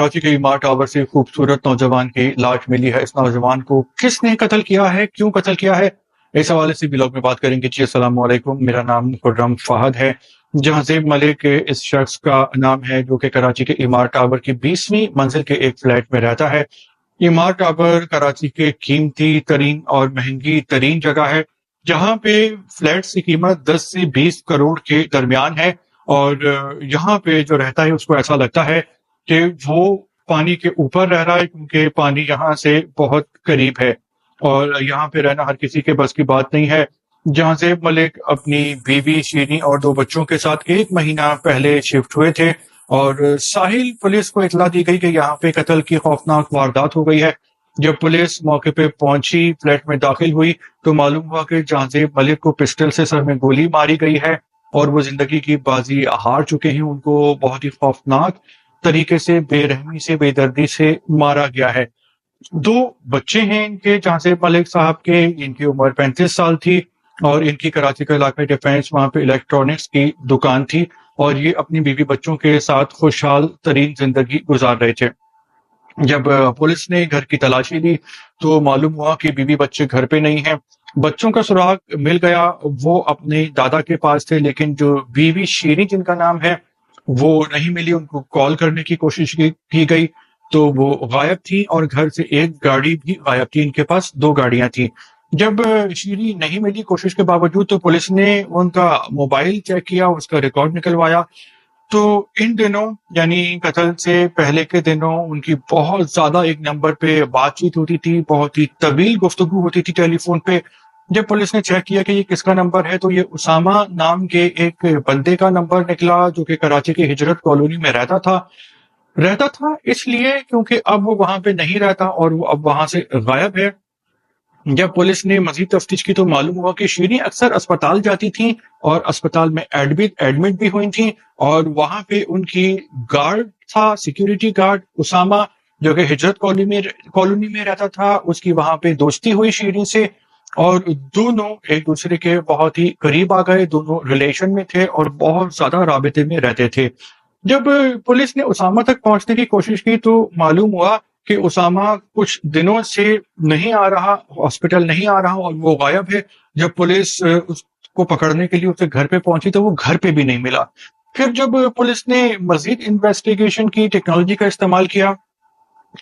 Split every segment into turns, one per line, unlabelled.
कराची के इमार टावर से खूबसूरत नौजवान की लाश मिली है। इस नौजवान को किसने कत्ल किया है, क्यों कत्ल किया है, इस हवाले से ब्लॉग में बात करेंगे। जी अस्सलाम वालेकुम, मेरा नाम खुर्रम फहद है। जहांजेब मलिक इस शख्स का नाम है जो कि कराची के इमार टावर की 20वीं मंजिल के एक फ्लैट में रहता है। इमार टावर कराची के कीमती तरीन और महंगी तरीन जगह है, जहां पे फ्लैट्स की कीमत 10 से 20 करोड़ के दरमियान है। और यहाँ पे जो रहता है उसको ऐसा लगता है कि वो पानी के ऊपर रह रहा है, क्योंकि पानी यहाँ से बहुत करीब है और यहाँ पे रहना हर किसी के बस की बात नहीं है। जहांजेब मलिक अपनी बीवी शीरी और 2 बच्चों के साथ 1 महीना पहले शिफ्ट हुए थे और साहिल पुलिस को इतला दी गई कि यहाँ पे कत्ल की खौफनाक वारदात हो गई है। जब पुलिस मौके पे पहुंची, फ्लैट में दाखिल हुई, तो मालूम हुआ कि जहांजेब मलिक को पिस्टल से सर में गोली मारी गई है और वो जिंदगी की बाजी हार चुके हैं। उनको बहुत ही खौफनाक तरीके से, बेरहमी से, बेदर्दी से मारा गया है। 2 बच्चे हैं इनके, जहांजेब मलिक साहब के, इनकी उम्र 35 साल थी और इनकी कराची का इलाका डिफेंस, वहां पे इलेक्ट्रॉनिक्स की दुकान थी और ये अपनी बीवी बच्चों के साथ खुशहाल तरीन जिंदगी गुजार रहे थे। जब पुलिस ने घर की तलाशी ली तो मालूम हुआ कि बीवी बच्चे घर पे नहीं हैं। बच्चों का सुराग मिल गया, वो अपने दादा के पास थे, लेकिन जो बीवी शीरी जिनका नाम है वो नहीं मिली। उनको कॉल करने की कोशिश की गई तो वो गायब थी और घर से एक गाड़ी भी गायब थी। इनके पास 2 गाड़ियां थी। जब शीरी नहीं मिली कोशिश के बावजूद, तो पुलिस ने उनका मोबाइल चेक किया, उसका रिकॉर्ड निकलवाया। तो इन दिनों यानी कत्ल से पहले के दिनों उनकी बहुत ज्यादा एक नंबर पे बातचीत होती थी, बहुत ही तवील गुफ्तगू होती थी टेलीफोन पे। जब पुलिस ने चेक किया कि ये किसका नंबर है, तो ये उसामा नाम के एक बंदे का नंबर निकला, जो कि कराची की हिजरत कॉलोनी में रहता था इसलिए क्योंकि अब वो वहां पे नहीं रहता और वो अब वहां से गायब है। जब पुलिस ने मजीद तफ्तीश की तो मालूम हुआ कि शीरी अक्सर अस्पताल जाती थी और अस्पताल में एडमिट भी हुई थी और वहां पे उनकी गार्ड था, सिक्योरिटी गार्ड उसामा, जो कि हिजरत कॉलोनी में रहता था। उसकी वहां पे दोस्ती हुई शीरी से और दोनों एक दूसरे के बहुत ही करीब आ गए, दोनों रिलेशन में थे और बहुत ज्यादा राबिते में रहते थे। जब पुलिस ने उसामा तक पहुंचने की कोशिश की तो मालूम हुआ कि उसामा कुछ दिनों से नहीं आ रहा, हॉस्पिटल नहीं आ रहा और वो गायब है। जब पुलिस उसको पकड़ने के लिए उसके घर पे पहुंची तो वो घर पे भी नहीं मिला। फिर जब पुलिस ने मजीद इन्वेस्टिगेशन की, टेक्नोलॉजी का इस्तेमाल किया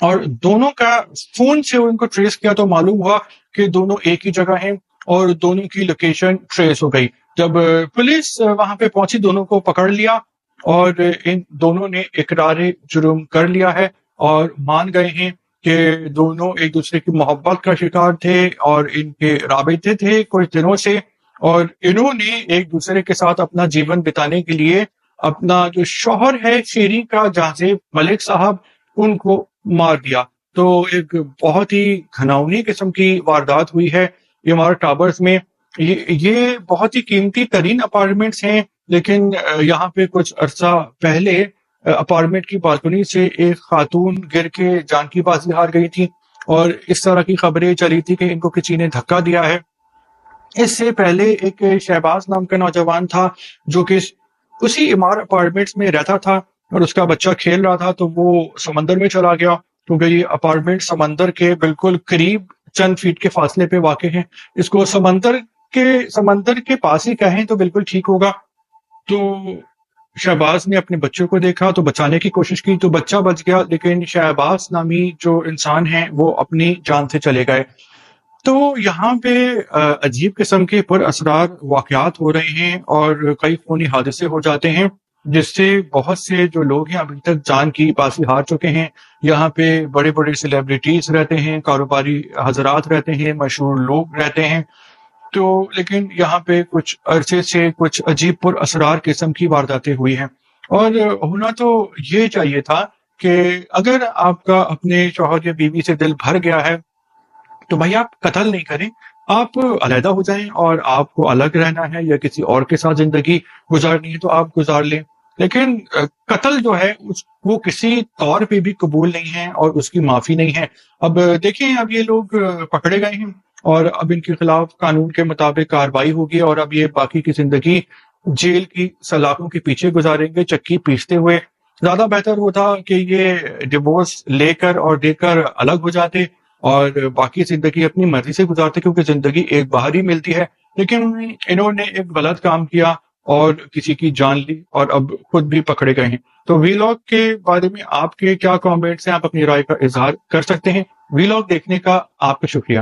और दोनों का फोन से उनको ट्रेस किया, तो मालूम हुआ कि दोनों एक ही जगह हैं और दोनों की लोकेशन ट्रेस हो गई। जब पुलिस वहां पे पहुंची, दोनों को पकड़ लिया और इन दोनों ने इकरार जुर्म कर लिया है और मान गए हैं कि दोनों एक दूसरे की मोहब्बत का शिकार थे और इनके राबिते थे कुछ दिनों से, और इन्होंने एक दूसरे के साथ अपना जीवन बिताने के लिए अपना जो शौहर है शीरी का, जहांजेब मलिक साहब, उनको मार दिया। तो एक बहुत ही घिनौनी किस्म की वारदात हुई है इमारत टावर्स में। ये बहुत ही कीमती तरीन अपार्टमेंट्स हैं, लेकिन यहाँ पे कुछ अरसा पहले अपार्टमेंट की बालकनी से एक खातून गिर के जान की बाजी हार गई थी और इस तरह की खबरें चली थी कि इनको किसी ने धक्का दिया है। इससे पहले एक शहबाज नाम का नौजवान था जो कि उसी इमारत अपार्टमेंट्स में रहता था और उसका बच्चा खेल रहा था, तो वो समंदर में चला गया, क्योंकि ये अपार्टमेंट समंदर के बिल्कुल करीब चंद फीट के फासले पे वाक़ है। इसको समंदर के पास ही कहें तो बिल्कुल ठीक होगा। तो शहबाज ने अपने बच्चों को देखा तो बचाने की कोशिश की, तो बच्चा बच गया, लेकिन शहबाज नामी जो इंसान है वो अपनी जान से चले गए। तो यहाँ पे अजीब किस्म के पर असरार वाकयात हो रहे हैं और कई खूनी हादसे हो जाते हैं, जिससे बहुत से जो लोग हैं अभी तक जान की बाजी हार चुके हैं। यहाँ पे बड़े बड़े सेलिब्रिटीज रहते हैं, कारोबारी हजरात रहते हैं, मशहूर लोग रहते हैं। तो लेकिन यहाँ पे कुछ अरसे से कुछ अजीब पर असरार किस्म की वारदातें हुई हैं और होना तो ये चाहिए था कि अगर आपका अपने शौहर या बीवी से दिल भर गया है तो भाई आप कत्ल नहीं करें, आप अलहदा हो जाएं और आपको अलग रहना है या किसी और के साथ जिंदगी गुजारनी है तो आप गुजार लें। लेकिन कत्ल जो है वो किसी तौर पे भी कबूल नहीं है और उसकी माफी नहीं है। अब देखें, अब ये लोग पकड़े गए हैं और अब इनके खिलाफ कानून के मुताबिक कार्रवाई होगी और अब ये बाकी की जिंदगी जेल की सलाखों के पीछे गुजारेंगे, चक्की पीसते हुए। زیادہ بہتر ہوتا کہ یہ ڈیورس لے کر اور دے کر الگ ہو جاتے اور باقی زندگی اپنی مرضی سے گزارتے، کیونکہ زندگی ایک بار ہی ملتی ہے۔ لیکن انہوں نے ایک غلط کام کیا اور کسی کی جان لی اور اب خود بھی پکڑے گئے ہیں۔ تو وی لاگ کے بارے میں آپ کے کیا کامنٹس ہیں؟ آپ اپنی رائے کا اظہار کر سکتے ہیں۔ وی لاگ دیکھنے کا آپ کا شکریہ۔